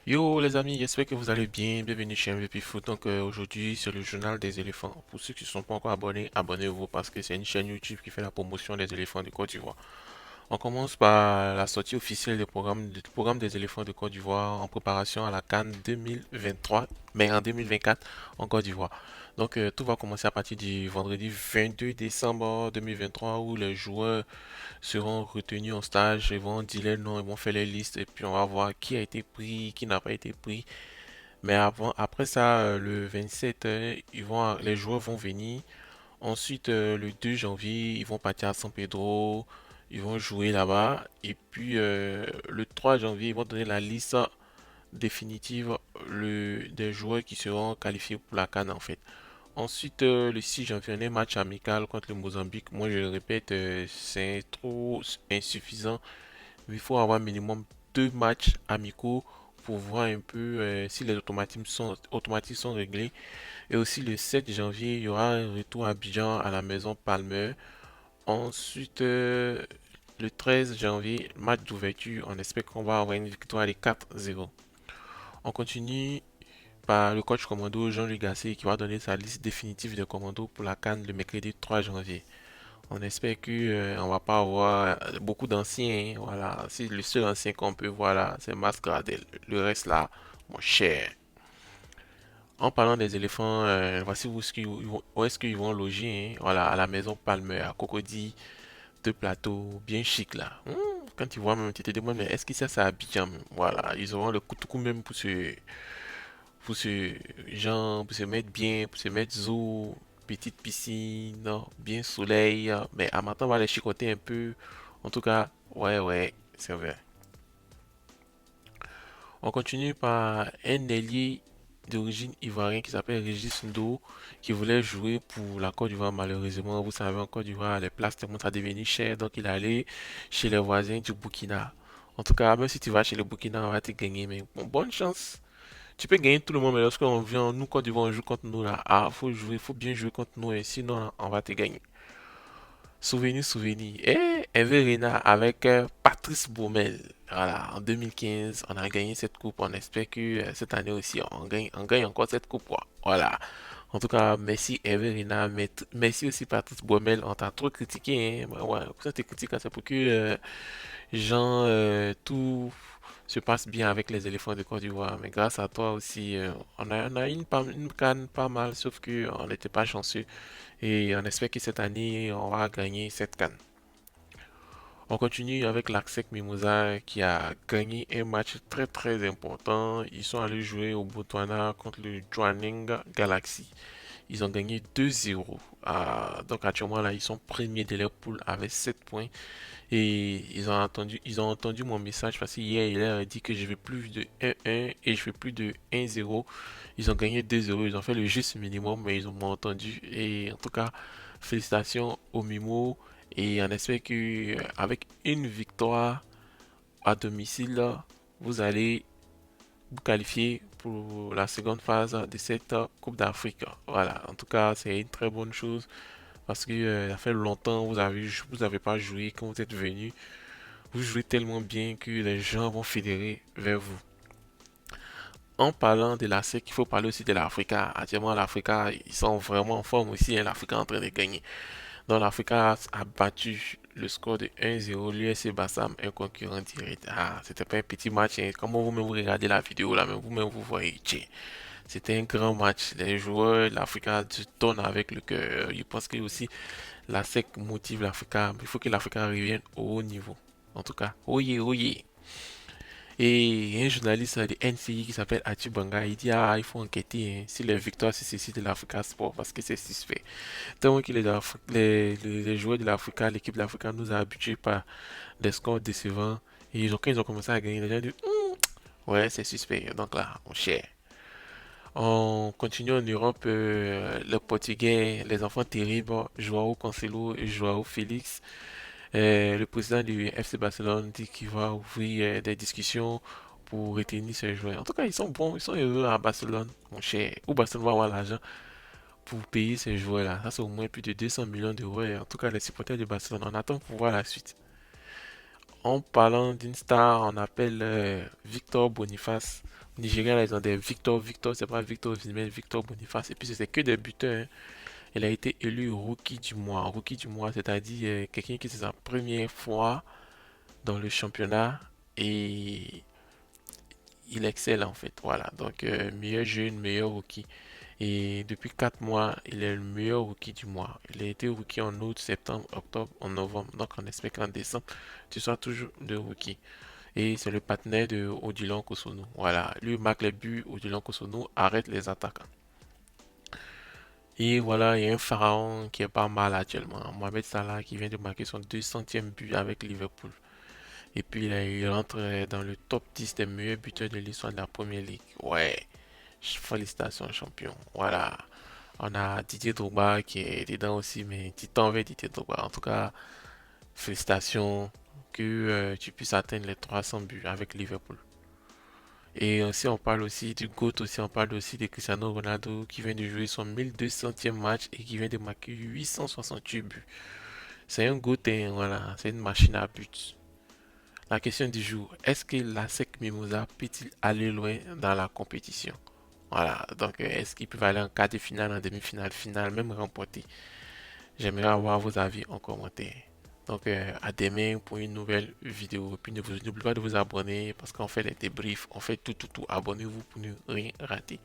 Yo les amis, j'espère que vous allez bien. Bienvenue chez MVP Foot. Aujourd'hui, c'est le journal des éléphants. Pour ceux qui ne sont pas encore abonnés, abonnez-vous parce que c'est une chaîne YouTube qui fait la promotion des éléphants de Côte d'Ivoire. On commence par la sortie officielle du programme des éléphants de Côte d'Ivoire en préparation à la CAN 2023, mais en 2024 en Côte d'Ivoire. Tout va commencer à partir du vendredi 22 décembre 2023 où les joueurs seront retenus en stage, ils vont dire les noms, ils vont faire les listes et puis on va voir qui a été pris, qui n'a pas été pris. Mais après ça, le 27, les joueurs vont venir. Ensuite, le 2 janvier, ils vont partir à San Pedro, ils vont jouer là-bas. Et puis, le 3 janvier, ils vont donner la liste définitive des joueurs qui seront qualifiés pour la CAN en fait. Ensuite, le 6 janvier, on a un match amical contre le Mozambique. Moi, je le répète, c'est trop insuffisant. Il faut avoir minimum deux matchs amicaux pour voir un peu si les automatismes sont réglés. Et aussi, le 7 janvier, il y aura un retour à Abidjan à la maison Palmer. Ensuite, le 13 janvier, match d'ouverture. On espère qu'on va avoir une victoire de 4-0. On continue par le coach commando Jean-Luc Gasset qui va donner sa liste définitive de commandos pour la CAN le mercredi 3 janvier. On espère que on va pas avoir beaucoup d'anciens, hein. Voilà, si le seul ancien qu'on peut voir là, c'est Mascaradel. Le reste là, mon cher. En parlant des éléphants, voici où est-ce qu'ils vont loger, hein. Voilà, à la maison Palmer, à Cocody, deux plateaux, bien chic là. Quand tu vois même, tu te demandes, mais est-ce que ça, c'est Abidjan même. Voilà, ils auront le coup même pour se, genre, pour se mettre bien, pour se mettre zoo, petite piscine, non, bien soleil, mais à matin on va les chicoter un peu. En tout cas, ouais, ouais, c'est vrai. On continue par un ailier d'origine ivoirienne qui s'appelle Régis Ndo, qui voulait jouer pour la Côte d'Ivoire. Malheureusement, vous savez, en Côte d'Ivoire, les places commencent à devenir chères, donc il est allé chez les voisins du Burkina. En tout cas, même si tu vas chez le Burkina, on va te gagner, mais bon, bonne chance. Tu peux gagner tout le monde, mais lorsqu'on vient, nous, Côte d'Ivoire, on joue contre nous là. Ah, faut jouer, faut bien jouer contre nous, et sinon, on va te gagner. Souvenir, souvenir. Et Hervé Renard avec Patrice Baumel. Voilà, en 2015, on a gagné cette coupe. On espère que cette année aussi, on gagne encore cette coupe, quoi. Voilà. En tout cas, merci Hervé Renard, merci aussi Patrice Baumel. On t'a trop critiqué, hein. Ouais, ça te critique, hein, c'est pour que tout se passe bien avec les éléphants de Côte d'Ivoire. Mais grâce à toi aussi, on a une canne pas mal, sauf que on n'était pas chanceux. Et on espère que cette année, on va gagner cette canne. On continue avec l'Arsec Mimosa qui a gagné un match très très important. Ils sont allés jouer au Botswana contre le Jwaneng Galaxy. Ils ont gagné 2-0. Donc actuellement là, ils sont premiers de leur poule avec 7 points. Et ils ont entendu mon message parce qu'hier, il leur a dit que je veux plus de 1-1 et je veux plus de 1-0. Ils ont gagné 2-0. Ils ont fait le juste minimum, mais ils m'ont entendu. Et en tout cas, félicitations au Mimo. Et on espère que avec une victoire à domicile, vous allez vous qualifier pour la seconde phase de cette Coupe d'Afrique. Voilà, en tout cas, c'est une très bonne chose parce que ça fait longtemps que vous avez pas joué quand vous êtes venu. Vous jouez tellement bien que les gens vont fédérer vers vous. En parlant de la SEC, il faut parler aussi de l'Africa. Actuellement, l'Africa, ils sont vraiment en forme aussi, hein. L'Africa est en train de gagner. Donc, l'Africa a battu le score de 1-0 l'USC Bassam, un concurrent direct. Ah, c'était pas un petit match, hein. Comment vous-même vous regardez la vidéo là, même vous-même vous voyez, tiens, c'était un grand match. Les joueurs de l'Africa se donnent avec le cœur. Je pense que aussi la SEC motive l'Africa. Il faut que l'Africa revienne au haut niveau. En tout cas, oyez, oyez. Et un journaliste de NCI qui s'appelle Ati Banga, il dit ah, il faut enquêter, hein, si les victoires c'est ceci de l'Africa Sport parce que c'est suspect. Tant que les joueurs de l'Africa, l'équipe de l'Africa nous a habitués par des scores décevants. Et quand ils ont commencé à gagner, les gens disent ouais, c'est suspect. Donc là, on cherche. On continue en Europe, le Portugais, les enfants terribles, Joao Cancelo et Joao Félix. Le président du FC Barcelone dit qu'il va ouvrir des discussions pour retenir ses joueurs. En tout cas, ils sont bons, ils sont heureux à Barcelone, mon cher. Où Barcelone va avoir l'argent pour payer ces joueurs-là. Ça, c'est au moins plus de 200 millions d'euros. Et en tout cas, les supporters de Barcelone, on attend pour voir la suite. En parlant d'une star, on appelle Victor Boniface. Au Nigeria, là, ils ont des Victor. Victor, c'est pas Victor Osimhen, Victor Boniface. Et puis, c'est que des buteurs, hein. Il a été élu Rookie du mois. Rookie du mois, c'est-à-dire quelqu'un qui c'est sa première fois dans le championnat et il excelle en fait. Voilà, donc meilleur jeune, meilleur rookie. Et depuis 4 mois, il est le meilleur rookie du mois. Il a été rookie en août, septembre, octobre, en novembre. Donc on espère qu'en décembre, tu sois toujours le rookie. Et c'est le partenaire de Odilon Kosonou. Voilà, lui marque les buts, Odilon Kosonou arrête les attaquants. Et voilà, il y a un pharaon qui est pas mal actuellement. Mohamed Salah qui vient de marquer son 200e but avec Liverpool. Et puis là, il rentre dans le top 10 des meilleurs buteurs de l'histoire de la Première Ligue. Ouais, félicitations champion. Voilà. On a Didier Drogba qui est dedans aussi, mais titan avec Didier Drogba. En tout cas, félicitations que tu puisses atteindre les 300 buts avec Liverpool. Et aussi, on parle aussi du GOAT, aussi, on parle aussi de Cristiano Ronaldo qui vient de jouer son 1200e match et qui vient de marquer 868 buts. C'est un GOAT, hein, voilà, c'est une machine à buts. La question du jour, est-ce que la SEC Mimosa peut-il aller loin dans la compétition? Voilà, donc est-ce qu'il peut aller en quart de finale, en demi-finale, finale, même remporter? J'aimerais avoir vos avis en commentaire. Donc à demain pour une nouvelle vidéo. Et puis n'oubliez pas de vous abonner parce qu'on fait des débriefs, on fait tout. Abonnez-vous pour ne rien rater.